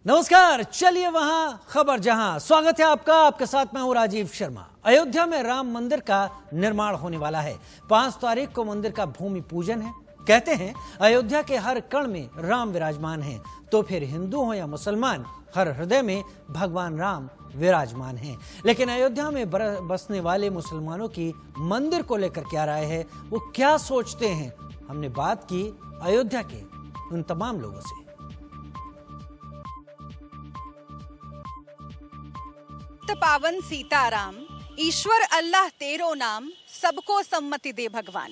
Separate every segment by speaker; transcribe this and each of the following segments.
Speaker 1: नमस्कार, चलिए वहां खबर जहां। स्वागत है आपका। आपके साथ मैं हूं राजीव शर्मा। अयोध्या में राम मंदिर का निर्माण होने वाला है। 5 तारीख को मंदिर का भूमि पूजन है। कहते हैं अयोध्या के हर कण में राम विराजमान हैं, तो फिर हिंदू हो या मुसलमान, हर हृदय में भगवान राम विराजमान हैं। लेकिन अयोध्या में बसने वाले मुसलमानों की मंदिर को लेकर क्या राय है, वो क्या सोचते हैं, हमने बात की अयोध्या के उन तमाम लोगों से।
Speaker 2: पावन सीताराम, ईश्वर अल्लाह तेरो नाम, सबको सम्मति दे भगवान।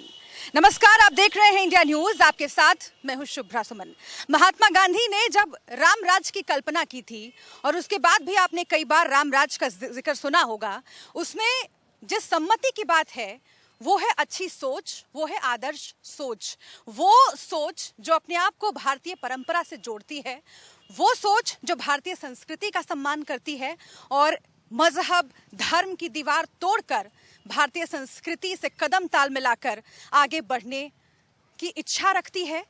Speaker 2: नमस्कार, आप देख रहे हैं इंडिया न्यूज। आपके साथ मैं हूं शुभ्रा सुमन। महात्मा गांधी ने जब राम राज की कल्पना की थी, और उसके बाद भी आपने कई बार राम राज का जिक्र सुना होगा, उसमें जिस सम्मति की बात है वो है अच्छी सोच, वो है आदर्श सोच, वो सोच जो अपने आप को भारतीय परंपरा से जोड़ती है, वो सोच जो भारतीय संस्कृति का सम्मान करती है और मजहब धर्म की दीवार तोड़कर भारतीय संस्कृति से कदम ताल मिलाकर आगे बढ़ने की इच्छा रखती है।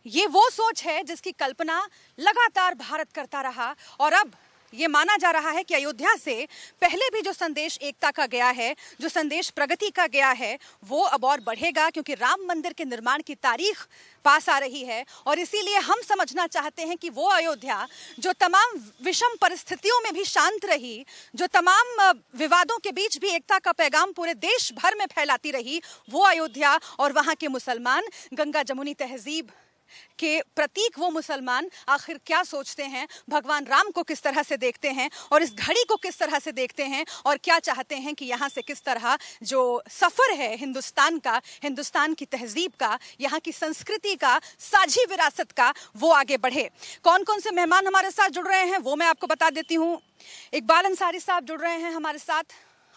Speaker 2: ये वो सोच है जिसकी कल्पना लगातार भारत करता रहा, और अब ये माना जा रहा है कि अयोध्या से पहले भी जो संदेश एकता का गया है, जो संदेश प्रगति का गया है, वो अब और बढ़ेगा, क्योंकि राम मंदिर के निर्माण की तारीख पास आ रही है। और इसीलिए हम समझना चाहते हैं कि वो अयोध्या जो तमाम विषम परिस्थितियों में भी शांत रही, जो तमाम विवादों के बीच भी एकता का पैगाम पूरे देश भर में फैलाती रही, वो अयोध्या और वहाँ के मुसलमान, गंगा जमुनी तहजीब के प्रतीक वो मुसलमान आखिर क्या सोचते हैं, भगवान राम को किस तरह से देखते हैं, और इस घड़ी को किस तरह से देखते हैं, और क्या चाहते हैं कि यहाँ से किस तरह जो सफ़र है हिंदुस्तान का, हिंदुस्तान की तहजीब का, यहाँ की संस्कृति का, साझी विरासत का, वो आगे बढ़े। कौन कौन से मेहमान हमारे साथ जुड़ रहे हैं वो मैं आपको बता देती हूँ। इकबाल अंसारी साहब जुड़ रहे हैं हमारे साथ,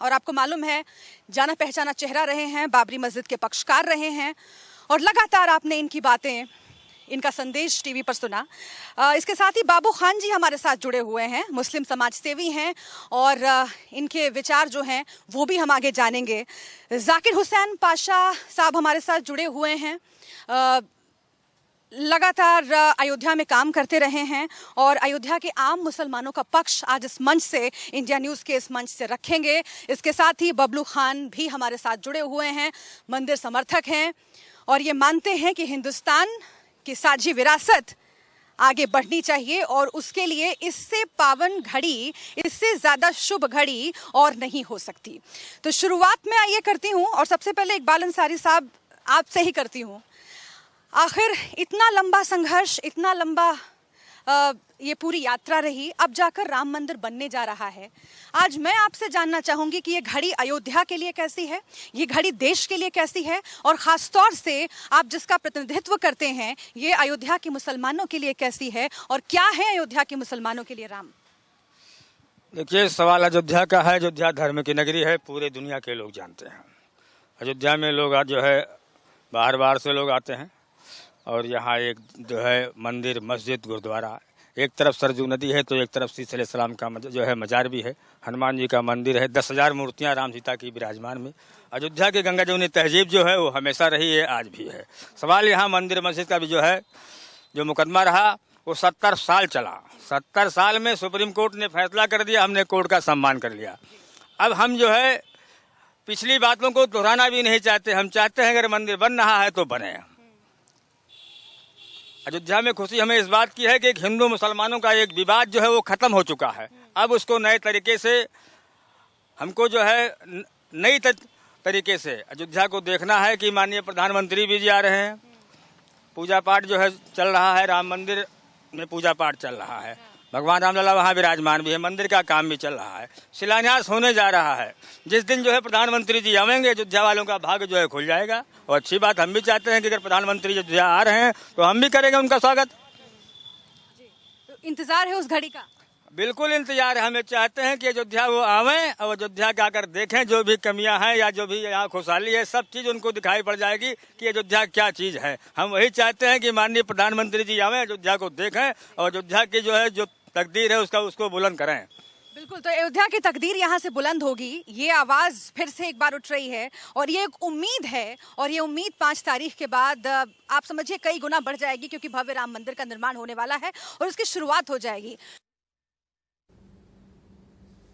Speaker 2: और आपको मालूम है जाना पहचाना चेहरा रहे हैं, बाबरी मस्जिद के पक्षकार रहे हैं, और लगातार आपने इनकी बातें, इनका संदेश टीवी पर सुना। इसके साथ ही बाबू खान जी हमारे साथ जुड़े हुए हैं, मुस्लिम समाज सेवी हैं, और इनके विचार जो हैं वो भी हम आगे जानेंगे। जाकिर हुसैन पाशा साहब हमारे साथ जुड़े हुए हैं, लगातार अयोध्या में काम करते रहे हैं, और अयोध्या के आम मुसलमानों का पक्ष आज इस मंच से, इंडिया न्यूज़ के इस मंच से रखेंगे। इसके साथ ही बबलू खान भी हमारे साथ जुड़े हुए हैं, मंदिर समर्थक हैं, और ये मानते हैं कि हिंदुस्तान कि साझी विरासत आगे बढ़नी चाहिए, और उसके लिए इससे पावन घड़ी, इससे ज़्यादा शुभ घड़ी और नहीं हो सकती। तो शुरुआत में ये करती हूँ, और सबसे पहले इकबाल अंसारी साहब आपसे ही करती हूँ। आखिर इतना लंबा संघर्ष, इतना लंबा ये पूरी यात्रा रही, अब जाकर राम मंदिर बनने जा रहा है। आज मैं आपसे जानना चाहूँगी कि ये घड़ी अयोध्या के लिए कैसी है, ये घड़ी देश के लिए कैसी है, और ख़ास तौर से आप जिसका प्रतिनिधित्व करते हैं, ये अयोध्या के मुसलमानों के लिए कैसी है, और क्या है अयोध्या के मुसलमानों के लिए राम?
Speaker 3: देखिए, सवाल अयोध्या का है। अयोध्या धर्म की नगरी है, पूरे दुनिया के लोग जानते हैं। अयोध्या में लोग आज जो है बाहर बाहर से लोग आते हैं, और यहाँ एक जो है मंदिर, मस्जिद, गुरुद्वारा, एक तरफ सरजू नदी है तो एक तरफ सीस अलैहिस्सलाम का जो है मजार भी है, हनुमान जी का मंदिर है, 10,000 मूर्तियाँ राम सीता की विराजमान में। अयोध्या की गंगा जमुनी तहजीब जो है वो हमेशा रही है, आज भी है। सवाल यहाँ मंदिर मस्जिद का भी जो है, जो मुकदमा रहा वो 70 साल चला। 70 साल में सुप्रीम कोर्ट ने फैसला कर दिया, हमने कोर्ट का सम्मान कर लिया। अब हम जो है पिछली बातों को दोहराना भी नहीं चाहते। हम चाहते हैं अगर मंदिर बन रहा है तो बने। अयोध्या में खुशी हमें इस बात की है कि एक हिंदू मुसलमानों का एक विवाद जो है वो खत्म हो चुका है। अब उसको नए तरीके से हमको जो है नई तरीके से अयोध्या को देखना है कि माननीय प्रधानमंत्री भी जी आ रहे हैं, पूजा पाठ जो है चल रहा है, राम मंदिर में पूजा पाठ चल रहा है, भगवान रामलला वहाँ विराजमान भी है, मंदिर का काम भी चल रहा है, शिलान्यास होने जा रहा है। जिस दिन जो है प्रधानमंत्री जी आवेंगे, अयोध्या वालों का भाग्य जो है खुल जाएगा। और अच्छी बात, हम भी चाहते हैं कि अगर प्रधानमंत्री अयोध्या आ रहे हैं तो हम भी करेंगे उनका स्वागत।
Speaker 2: तो इंतजार है उस घड़ी का? बिल्कुल
Speaker 3: इंतजार है। हमें चाहते हैं कि अयोध्या वो आवें और अयोध्या के आकर देखें, जो भी कमियां हैं या जो भी यहाँ खुशहाली है, सब चीज़ उनको दिखाई पड़ जाएगी कि अयोध्या क्या चीज़ है। हम वही चाहते हैं कि माननीय प्रधानमंत्री जी आवें, अयोध्या को देखें, और अयोध्या की जो है जो तकदीर है उसको बुलंद करें।
Speaker 2: बिल्कुल, तो अयोध्या की तकदीर यहाँ से बुलंद होगी, ये आवाज़ फिर से एक बार उठ रही है और ये एक उम्मीद है, और ये उम्मीद 5 तारीख के बाद आप समझिए कई गुना बढ़ जाएगी, क्योंकि भव्य राम मंदिर का निर्माण होने वाला है और उसकी शुरुआत हो जाएगी।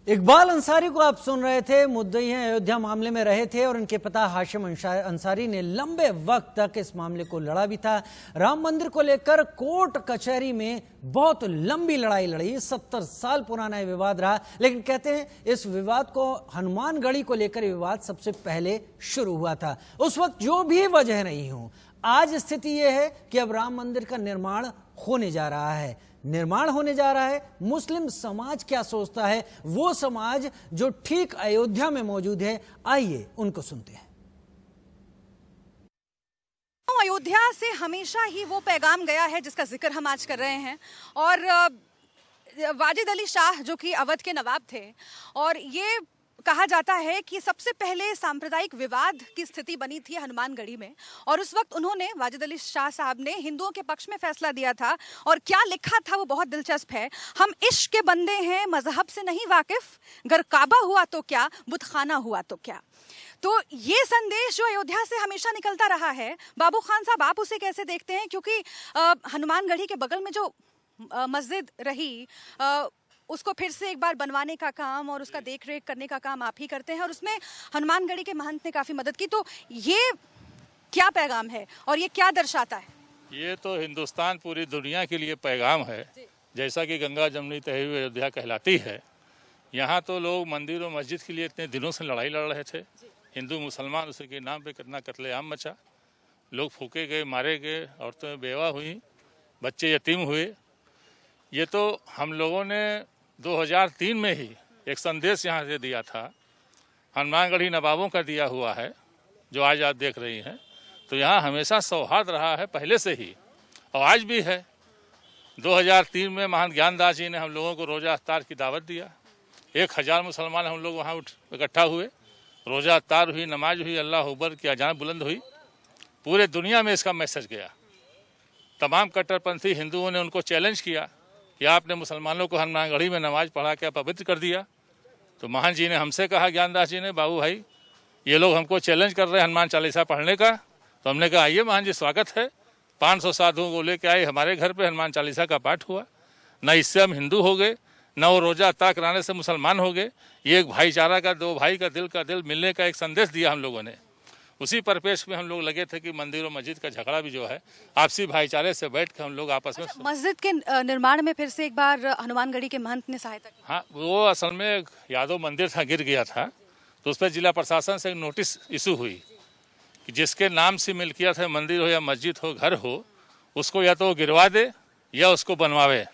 Speaker 1: इकबाल अंसारी को आप सुन रहे थे। मुद्दई हैं, अयोध्या मामले में रहे थे और इनके पिता हाशिम अंसारी ने लंबे वक्त तक इस मामले को लड़ा भी था। राम मंदिर को लेकर कोर्ट कचहरी में बहुत लंबी लड़ाई लड़ी, 70 साल पुराना ये विवाद रहा। लेकिन कहते हैं इस विवाद को, हनुमानगढ़ी को लेकर विवाद सबसे पहले शुरू हुआ था। उस वक्त जो भी वजह रही हो, आज स्थिति यह है कि अब राम मंदिर का निर्माण होने जा रहा है। निर्माण होने जा रहा है। मुस्लिम समाज क्या सोचता है, वो समाज जो ठीक अयोध्या में मौजूद है, आइए उनको सुनते हैं।
Speaker 2: अयोध्या से हमेशा ही वो पैगाम गया है जिसका जिक्र हम आज कर रहे हैं, और वाजिद अली शाह जो कि अवध के नवाब थे, और ये कहा जाता है कि सबसे पहले सांप्रदायिक विवाद की स्थिति बनी थी हनुमानगढ़ी में, और उस वक्त उन्होंने, वाजिद अली शाह साहब ने, हिंदुओं के पक्ष में फैसला दिया था। और क्या लिखा था वो बहुत दिलचस्प है। हम इश्क के बंदे हैं, मजहब से नहीं वाकिफ, गर काबा हुआ तो क्या, बुतखाना हुआ तो क्या। तो ये संदेश जो अयोध्या से हमेशा निकलता रहा है, बाबू खान साहब आप उसे कैसे देखते हैं? क्योंकि हनुमानगढ़ी के बगल में जो मस्जिद रही, उसको फिर से एक बार बनवाने का काम और उसका देख रेख करने का काम आप ही करते हैं, और उसमें हनुमानगढ़ी के महंत ने काफ़ी मदद की। तो ये क्या पैगाम है और ये क्या दर्शाता है?
Speaker 4: ये तो हिंदुस्तान, पूरी दुनिया के लिए पैगाम है। जैसा कि गंगा जमुनी तहवीर अयोध्या कहलाती है, यहाँ तो लोग मंदिर और मस्जिद के लिए इतने दिनों से लड़ाई लड़ रहे थे। हिंदू मुसलमान, उसी के नाम पे कितना कत्लेआम मचा, लोग फूके गए, मारे गए, औरतें बेवा हुई, बच्चे यतीम हुए। ये तो हम लोगों ने 2003 में ही एक संदेश यहाँ से दिया था, हनुमानगढ़ी नवाबों का दिया हुआ है, जो आज आप देख रही हैं। तो यहाँ हमेशा सौहार्द रहा है पहले से ही, और आज भी है। 2003 में महान ज्ञानदास जी ने हम लोगों को रोज़ा अफ्तार की दावत दिया। 1000 मुसलमान हम लोग वहाँ इकट्ठा हुए, रोज़ा अफ्तार हुई, नमाज हुई, अल्लाह अकबर की अजान बुलंद हुई। पूरे दुनिया में इसका मैसेज गया। तमाम कट्टरपंथी हिंदुओं ने उनको चैलेंज किया कि आपने मुसलमानों को हनुमानगढ़ी में नमाज पढ़ा के पवित्र कर दिया। तो महान जी ने हमसे कहा, ज्ञानदास जी ने, बाबू भाई ये लोग हमको चैलेंज कर रहे हैं हनुमान चालीसा पढ़ने का। तो हमने कहा आइए महान जी, स्वागत है। 500 साधुओं को लेके आए हमारे घर पे, हनुमान चालीसा का पाठ हुआ। न इससे हम हिंदू हो गए, न वो रोजा अता कराने से मुसलमान हो गए। ये एक भाईचारा का, दो भाई का दिल मिलने का एक संदेश दिया हम लोगों ने। उसी परिपेक्ष में हम लोग लगे थे कि मंदिर और मस्जिद का झगड़ा भी जो है, आपसी भाईचारे से बैठ के हम लोग आपस में।
Speaker 2: मस्जिद के निर्माण में फिर से एक बार हनुमानगढ़ी के महंत ने सहायता की।
Speaker 4: हाँ, वो असल में यादव मंदिर था, गिर गया था, तो उस पर जिला प्रशासन से एक नोटिस इशू हुई कि जिसके नाम से मिल्कियत है, मंदिर हो या मस्जिद हो, घर हो, उसको या तो गिरवा दे या उसको बनवावे।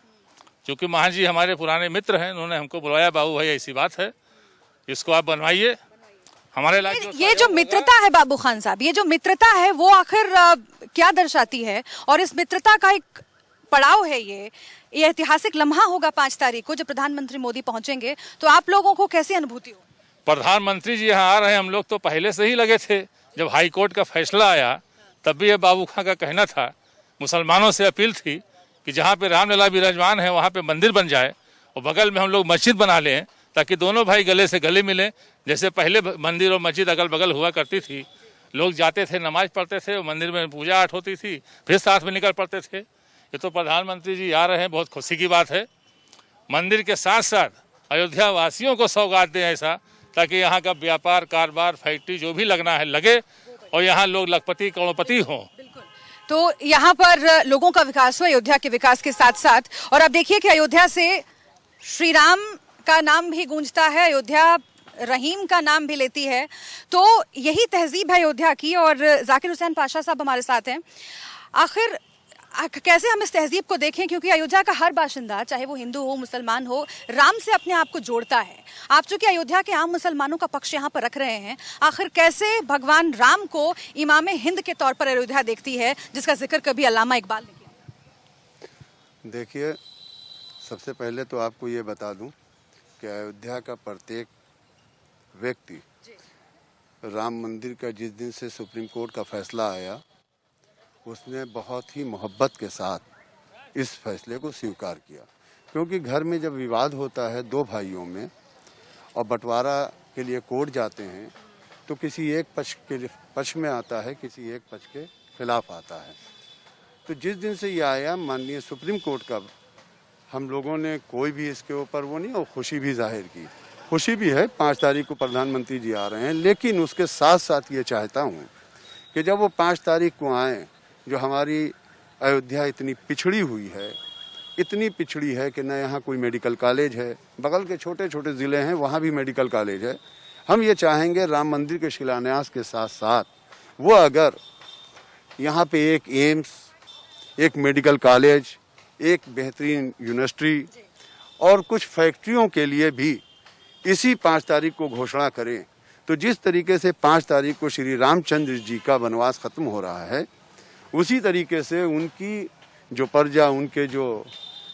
Speaker 4: क्योंकि महान जी हमारे पुराने मित्र हैं, उन्होंने हमको बुलाया, बाबू भाई ऐसी बात है, इसको आप बनवाइए। हमारे लायक
Speaker 2: ये जो मित्रता है बाबू खान साहब, ये जो मित्रता है वो आखिर क्या दर्शाती है? और इस मित्रता का एक पड़ाव है, ये ऐतिहासिक लम्हा होगा 5 तारीख को जब प्रधानमंत्री मोदी पहुंचेंगे। तो आप लोगों को कैसी अनुभूति हो?
Speaker 4: प्रधानमंत्री जी यहाँ आ रहे हैं, हम लोग तो पहले से ही लगे थे। जब हाई कोर्ट का फैसला आया तब भी ये बाबू खान का कहना था, मुसलमानों से अपील थी कि जहाँ पे रामलला विराजमान है वहाँ पे मंदिर बन जाए और बगल में हम लोग मस्जिद बना लें, ताकि दोनों भाई गले से गले मिलें। जैसे पहले मंदिर और मस्जिद अगल बगल हुआ करती थी, लोग जाते थे, नमाज पढ़ते थे, मंदिर में पूजा आठ होती थी, फिर साथ में निकल पड़ते थे। ये तो प्रधानमंत्री जी आ रहे हैं, बहुत खुशी की बात है। मंदिर के साथ साथ अयोध्या वासियों को सौगात दें ऐसा, ताकि यहाँ का व्यापार, कारोबार, फैक्ट्री जो भी लगना है लगे और यहाँ लोग लखपति करोड़पति हों।
Speaker 2: तो यहाँ पर लोगों का विकास हो, अयोध्या के विकास के साथ साथ। और अब देखिए कि अयोध्या से श्री राम का नाम भी गूंजता है, अयोध्या रहीम का नाम भी लेती है। तो यही तहजीब है अयोध्या की, और जाकिर हुसैन पाशा साहब हमारे साथ हैं। आखिर कैसे हम इस तहजीब को देखें? क्योंकि अयोध्या का हर बाशिंदा, चाहे वो हिंदू हो, मुसलमान हो, राम से अपने आप को जोड़ता है। आप चूंकि अयोध्या के आम मुसलमानों का पक्ष यहाँ पर रख रहे हैं, आखिर कैसे भगवान राम को इमामे हिंद के तौर पर अयोध्या देखती है, जिसका जिक्र कभी अल्लामा इकबाल ने किया?
Speaker 5: देखिए, सबसे पहले तो आपको ये बता दूं कि अयोध्या का प्रत्येक व्यक्ति राम मंदिर का जिस दिन से सुप्रीम कोर्ट का फैसला आया, उसने बहुत ही मोहब्बत के साथ इस फैसले को स्वीकार किया। क्योंकि घर में जब विवाद होता है दो भाइयों में और बंटवारा के लिए कोर्ट जाते हैं तो किसी एक पक्ष में आता है, किसी एक पक्ष के खिलाफ आता है। तो जिस दिन से ये आया माननीय सुप्रीम कोर्ट का, हम लोगों ने कोई भी इसके ऊपर वो नहीं, और खुशी भी जाहिर की। खुशी भी है 5 तारीख को प्रधानमंत्री जी आ रहे हैं, लेकिन उसके साथ साथ ये चाहता हूँ कि जब वो 5 तारीख को आएँ, जो हमारी अयोध्या इतनी पिछड़ी हुई है, इतनी पिछड़ी है कि न यहाँ कोई मेडिकल कॉलेज है, बगल के छोटे छोटे ज़िले हैं वहाँ भी मेडिकल कॉलेज है। हम ये चाहेंगे राम मंदिर के शिलान्यास के साथ साथ वो अगर यहाँ पे एक एम्स, एक मेडिकल कॉलेज, एक बेहतरीन यूनिवर्सिटी और कुछ फैक्ट्रियों के लिए भी इसी 5 तारीख को घोषणा करें, तो जिस तरीके से 5 तारीख को श्री रामचंद्र जी का वनवास खत्म हो रहा है, उसी तरीके से उनकी जो प्रजा, उनके जो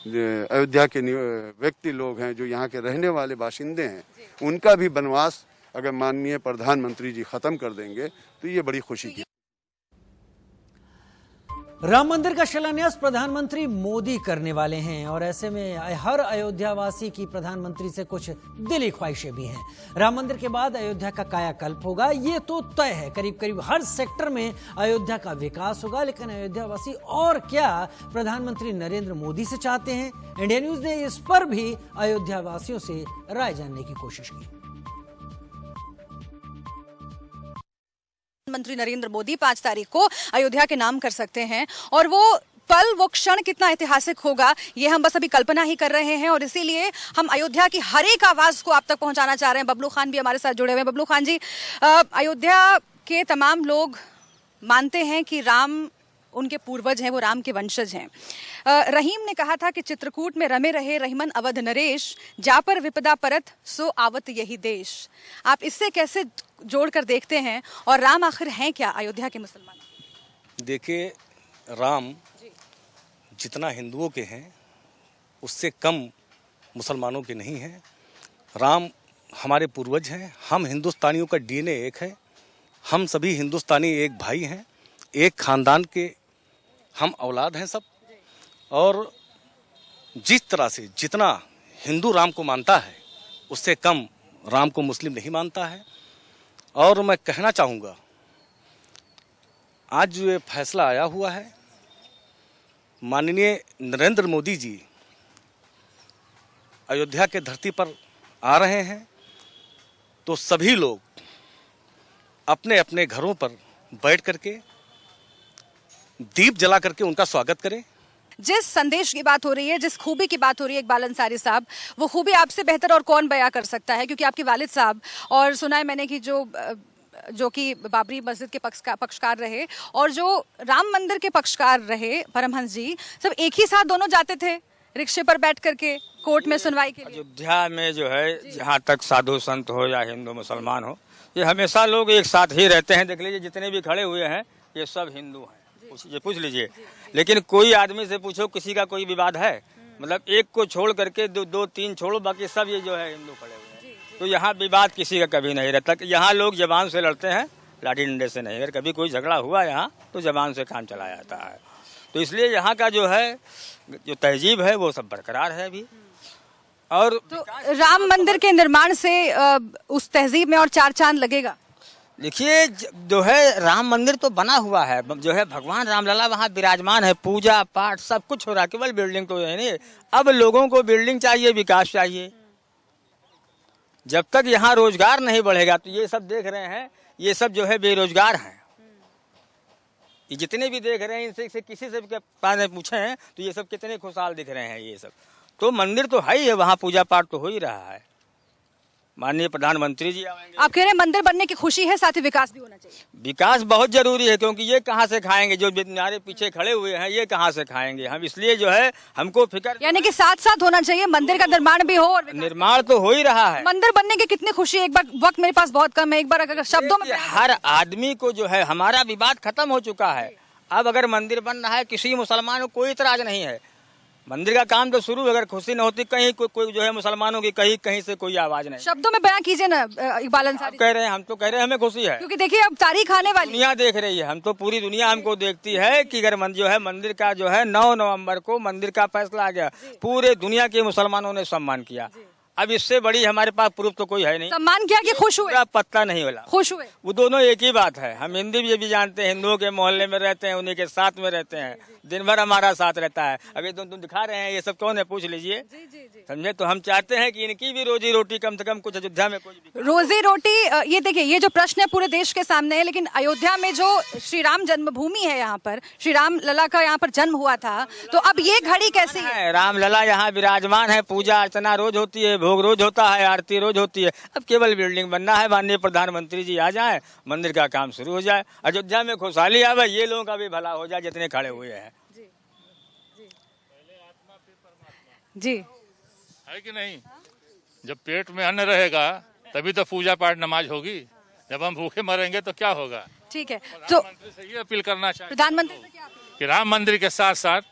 Speaker 5: अयोध्या के व्यक्ति लोग हैं, जो यहाँ के रहने वाले बाशिंदे हैं, उनका भी वनवास अगर माननीय प्रधानमंत्री जी खत्म कर देंगे तो ये बड़ी खुशी की।
Speaker 1: राम मंदिर का शिलान्यास प्रधानमंत्री मोदी करने वाले हैं और ऐसे में हर अयोध्यावासी की प्रधानमंत्री से कुछ दिली ख्वाहिशें भी हैं। राम मंदिर के बाद अयोध्या का कायाकल्प होगा, ये तो तय है। करीब करीब हर सेक्टर में अयोध्या का विकास होगा, लेकिन अयोध्यावासी और क्या प्रधानमंत्री नरेंद्र मोदी से चाहते हैं? इंडिया न्यूज ने इस पर भी अयोध्यावासियों से राय जानने की कोशिश की।
Speaker 2: प्रधानमंत्री नरेंद्र मोदी 5 तारीख को अयोध्या के नाम कर सकते हैं और वो पल, वो क्षण कितना ऐतिहासिक होगा ये हम बस अभी कल्पना ही कर रहे हैं। और इसीलिए हम अयोध्या की हर एक आवाज को आप तक पहुंचाना चाह रहे हैं। बबलू खान भी हमारे साथ जुड़े हुए हैं। बबलू खान जी, अयोध्या के तमाम लोग मानते हैं कि राम उनके पूर्वज हैं, वो राम के वंशज हैं। रहीम ने कहा था कि चित्रकूट में रमे रहे रहीमन अवध नरेश, जा पर विपदा परत सो आवत यही देश। आप इससे कैसे जोड़कर देखते हैं और राम आखिर हैं क्या अयोध्या के मुसलमान?
Speaker 6: देखिए, राम जितना हिंदुओं के हैं उससे कम मुसलमानों के नहीं हैं। राम हमारे पूर्वज हैं। हम हिंदुस्तानियों का डीएनए एक है। हम सभी हिंदुस्तानी एक भाई हैं, एक खानदान के हम औलाद हैं सब। और जिस तरह से जितना हिंदू राम को मानता है उससे कम राम को मुस्लिम नहीं मानता है। और मैं कहना चाहूँगा, आज जो ये फैसला आया हुआ है, माननीय नरेंद्र मोदी जी अयोध्या के धरती पर आ रहे हैं, तो सभी लोग अपने अपने घरों पर बैठ करके दीप जला करके उनका स्वागत करें।
Speaker 2: जिस संदेश की बात हो रही है, जिस खूबी की बात हो रही है इकबाल अंसारी साहब, वो खूबी आपसे बेहतर और कौन बयां कर सकता है? क्योंकि आपके वालिद साहब, और सुना है मैंने कि जो कि बाबरी मस्जिद के पक्षकार रहे और जो राम मंदिर के पक्षकार रहे परमहंस जी, सब एक ही साथ दोनों जाते थे रिक्शे पर बैठ करके कोर्ट में सुनवाई के लिए।
Speaker 3: अयोध्या में जो है, जहाँ तक साधु संत हो या हिंदू मुसलमान हो, ये हमेशा लोग एक साथ ही रहते हैं। देख लीजिए, जितने भी खड़े हुए हैं ये सब हिंदू हैं। पूछ लीजिए, लेकिन कोई आदमी से पूछो किसी का कोई विवाद है? मतलब एक को छोड़ करके दो तीन छोड़ो, बाकी सब ये जो है हिंदू खड़े हुए हैं। तो यहाँ विवाद किसी का कभी नहीं रहता। यहाँ लोग जबान से लड़ते हैं, लाठी डंडे से नहीं। अगर कभी कोई झगड़ा हुआ यहाँ तो जबान से काम चलाया जाता है। तो इसलिए यहाँ का जो है, जो तहजीब है वो सब बरकरार है अभी। और
Speaker 2: तो राम मंदिर के निर्माण से उस तहजीब में और 4 चांद लगेगा।
Speaker 3: देखिए, जो है राम मंदिर तो बना हुआ है, जो है भगवान रामलला वहाँ विराजमान है, पूजा पाठ सब कुछ हो रहा है। केवल बिल्डिंग तो है नहीं। अब लोगों को बिल्डिंग चाहिए, विकास चाहिए। जब तक यहाँ रोजगार नहीं बढ़ेगा, तो ये सब देख रहे हैं, ये सब जो है बेरोजगार हैं। ये जितने भी देख रहे हैं, इनसे किसी से भी पूछे हैं तो ये सब कितने खुशहाल दिख रहे हैं। ये सब तो मंदिर तो है ही है, वहाँ पूजा पाठ तो हो ही रहा है। माननीय प्रधानमंत्री जी आएंगे।
Speaker 2: आप कह रहे हैं मंदिर बनने की खुशी है, साथ ही विकास भी होना चाहिए।
Speaker 3: विकास बहुत जरूरी है, क्योंकि ये कहाँ से खाएंगे? जो हमारे पीछे खड़े हुए हैं ये कहाँ से खाएंगे? हम इसलिए जो है हमको फिक्र,
Speaker 2: यानी कि साथ साथ होना चाहिए, मंदिर का निर्माण भी हो और
Speaker 3: निर्माण तो हो ही रहा है।
Speaker 2: मंदिर बनने की कितनी खुशी है, एक बार, वक्त मेरे पास बहुत कम है, एक बार अगर शब्दों में
Speaker 3: हर आदमी को जो है, हमारा विवाद खत्म हो चुका है। अब अगर मंदिर बन रहा है, किसी मुसलमान को कोई इतराज नहीं है। मंदिर का काम तो शुरू, अगर खुशी न होती कहीं कोई जो है मुसलमानों की कहीं से कोई आवाज नहीं।
Speaker 2: शब्दों में बयां कीजिए ना इकबाल अंसारी।
Speaker 3: कह रहे हैं, हम तो कह रहे हैं हमें खुशी है,
Speaker 2: क्योंकि देखिए अब तारीख आने वाली है।
Speaker 3: दुनिया देख रही है, हम तो पूरी दुनिया हमको देखती है कि अगर जो है मंदिर का जो है 9 नवंबर को मंदिर का फैसला आ गया, पूरे दुनिया के मुसलमानों ने सम्मान किया। अब इससे बड़ी हमारे पास प्रूफ तो कोई है नहीं।
Speaker 2: सम्मान किया कि खुश हुए?
Speaker 3: पत्ता नहीं होला,
Speaker 2: खुश हुए।
Speaker 3: वो दोनों एक ही बात है। हम हिंदी भी जानते हैं, हिंदुओं के मोहल्ले में रहते हैं, उन्हीं के साथ में रहते हैं, दिन भर हमारा साथ रहता है। अभी तुम दिखा रहे हैं, ये सब कौन है पूछ लीजिए, समझे। तो हम चाहते हैं कि इनकी भी रोजी रोटी कम से कम कुछ अयोध्या में कुछ
Speaker 2: रोजी रोटी। ये देखिए, ये जो प्रश्न है पूरे देश के सामने है, लेकिन अयोध्या में जो श्री राम जन्मभूमि है, यहाँ पर श्री राम लला का यहाँ पर जन्म हुआ था, तो अब ये घड़ी कैसी है?
Speaker 3: राम लला यहाँ विराजमान है, पूजा अर्चना रोज होती है, भोग रोज होता है, आरती रोज होती है। अब केवल बिल्डिंग बनना है, माननीय प्रधानमंत्री जी आ जाए, मंदिर का काम शुरू हो जाए, अयोध्या में खुशहाली आवे, ये लोगों का भी भला हो जाए जितने खड़े हुए हैं।
Speaker 2: जी
Speaker 4: है कि नहीं? जब पेट में अन्न रहेगा तभी तो पूजा पाठ नमाज होगी। जब हम भूखे मरेंगे तो क्या होगा?
Speaker 2: ठीक है, तो
Speaker 4: प्रधानमंत्री से ये अपील करना चाहिए
Speaker 2: प्रधानमंत्री से क्या अपील?
Speaker 4: कि राम मंदिर के साथ साथ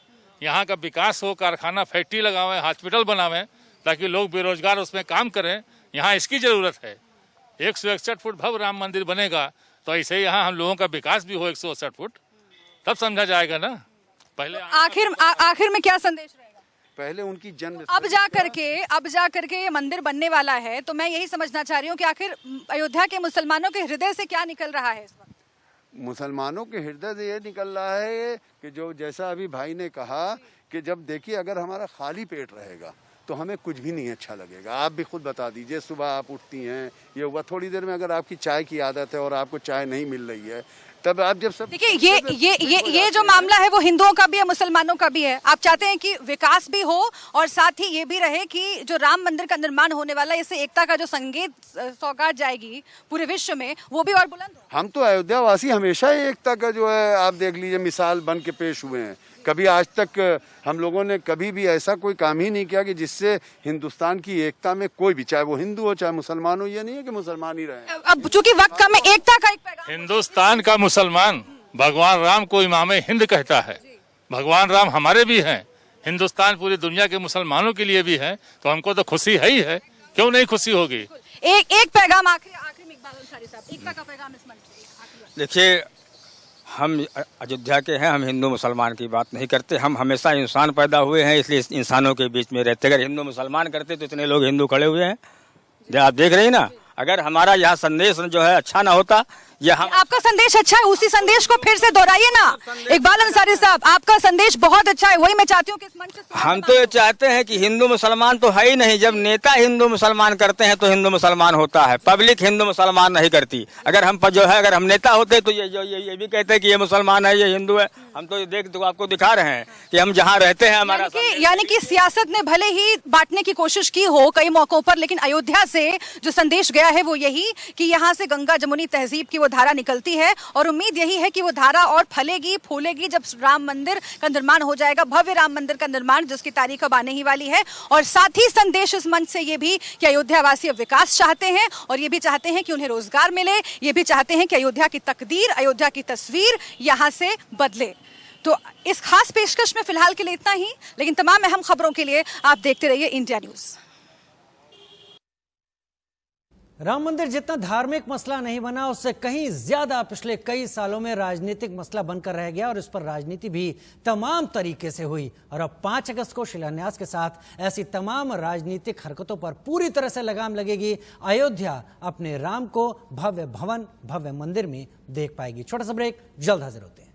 Speaker 4: यहाँ का विकास हो, कारखाना फैक्ट्री लगावें, हॉस्पिटल बनावें, ताकि लोग बेरोजगार उसमें काम करें। यहाँ इसकी जरूरत है। 161 फुट भव्य राम मंदिर बनेगा तो ऐसे ही यहाँ हम लोगों का विकास भी हो 161 फुट, तब समझा जाएगा ना। पहले
Speaker 2: आखिर में क्या संदेश रहेगा?
Speaker 5: पहले उनकी जन्म
Speaker 2: अब जा करके ये मंदिर बनने वाला है, तो मैं यही समझना चाह रही हूँ कि आखिर अयोध्या के मुसलमानों के हृदय से क्या निकल रहा है इस वक्त?
Speaker 5: मुसलमानों के हृदय से ये निकल रहा है कि जो जैसा अभी भाई ने कहा कि जब देखिए अगर हमारा खाली पेट रहेगा तो हमें कुछ भी नहीं अच्छा लगेगा। आप भी खुद बता दीजिए, सुबह आप उठती हैं, ये हुआ थोड़ी देर में अगर आपकी चाय की आदत है और आपको चाय नहीं मिल रही है, तब आप जब सब
Speaker 2: देखिए ये जो मामला है वो हिंदुओं का भी है, मुसलमानों का भी है। आप चाहते हैं कि विकास भी हो और साथ ही ये भी रहे कि जो राम मंदिर का निर्माण होने वाला है, इससे एकता का जो संगीत सौगात जाएगी पूरे विश्व में, वो भी और बुलंद हो।
Speaker 5: हम तो अयोध्या वासी हमेशा ही एकता का जो है आप देख लीजिए मिसाल बन के पेश हुए हैं। कभी आज तक हम लोगों ने कभी भी ऐसा कोई काम ही नहीं किया कि जिससे हिंदुस्तान की एकता में कोई भी, चाहे वो हिंदू हो चाहे मुसलमान हो, ये नहीं है कि मुसलमान ही रहे।
Speaker 2: अब चूंकि वक्त कम है, एकता का एक पैगाम।
Speaker 4: हिंदुस्तान का मुसलमान भगवान राम को इमाम हिंद कहता है। भगवान राम हमारे भी हैं, हिंदुस्तान पूरी दुनिया के मुसलमानों के लिए भी है, तो हमको तो खुशी है ही है, क्यों नहीं खुशी होगी।
Speaker 2: एक पैगाम आखिरी में इकबाल अंसारी साहब, एकता का पैगाम इस मंच पे।
Speaker 3: देखिए, हम अयोध्या के हैं, हम हिंदू मुसलमान की बात नहीं करते। हम हमेशा इंसान पैदा हुए हैं, इसलिए इंसानों के बीच में रहते। अगर हिंदू मुसलमान करते तो इतने लोग हिंदू खड़े हुए हैं, जो आप देख रहे हैं ना। अगर हमारा यहाँ संदेश जो है अच्छा ना होता,
Speaker 2: आपका संदेश अच्छा है, उसी संदेश को फिर से दोहराइए ना इकबाल अंसारी साहब। आपका संदेश बहुत अच्छा है, वही मैं चाहती हूँ कि इस मंच से
Speaker 3: हम तो ये चाहते हैं कि हिंदू मुसलमान तो है ही नहीं। जब नेता हिंदू मुसलमान करते हैं तो हिंदू मुसलमान होता है, पब्लिक हिंदू मुसलमान नहीं करती। अगर हम जो है अगर हम नेता होते तो ये भी कहते हैं कि ये मुसलमान है, ये हिंदू है। हम तो आपको दिखा रहे हैं कि हम जहाँ रहते हैं हमारा,
Speaker 2: यानी कि सियासत ने भले ही बांटने की कोशिश की हो कई मौकों पर, लेकिन अयोध्या से जो संदेश गया है वो यही कि यहाँ से गंगा जमुनी तहजीब की वो धारा निकलती है, और उम्मीद यही है कि वो धारा और फलेगी फूलेगी जब राम मंदिर का निर्माण हो जाएगा, भव्य राम मंदिर का निर्माण, जिसकी तारीख अब आने ही वाली है। और साथ ही संदेश इस मंच से ये भी कि अयोध्या वासी अब विकास चाहते हैं, और ये भी चाहते हैं कि उन्हें रोजगार मिले, ये भी चाहते हैं कि अयोध्या की तकदीर, अयोध्या की तस्वीर यहाँ से बदले। तो इस खास पेशकश में फिलहाल के लिए इतना ही, लेकिन तमाम अहम खबरों के लिए आप देखते रहिए इंडिया न्यूज।
Speaker 1: राम मंदिर जितना धार्मिक मसला नहीं बना, उससे कहीं ज्यादा पिछले कई सालों में राजनीतिक मसला बनकर रह गया, और इस पर राजनीति भी तमाम तरीके से हुई। और अब 5 अगस्त को शिलान्यास के साथ ऐसी तमाम राजनीतिक हरकतों पर पूरी तरह से लगाम लगेगी। अयोध्या अपने राम को भव्य भवन, भव्य मंदिर में देख पाएगी। छोटा सा ब्रेक, जल्द हाजिर होते हैं।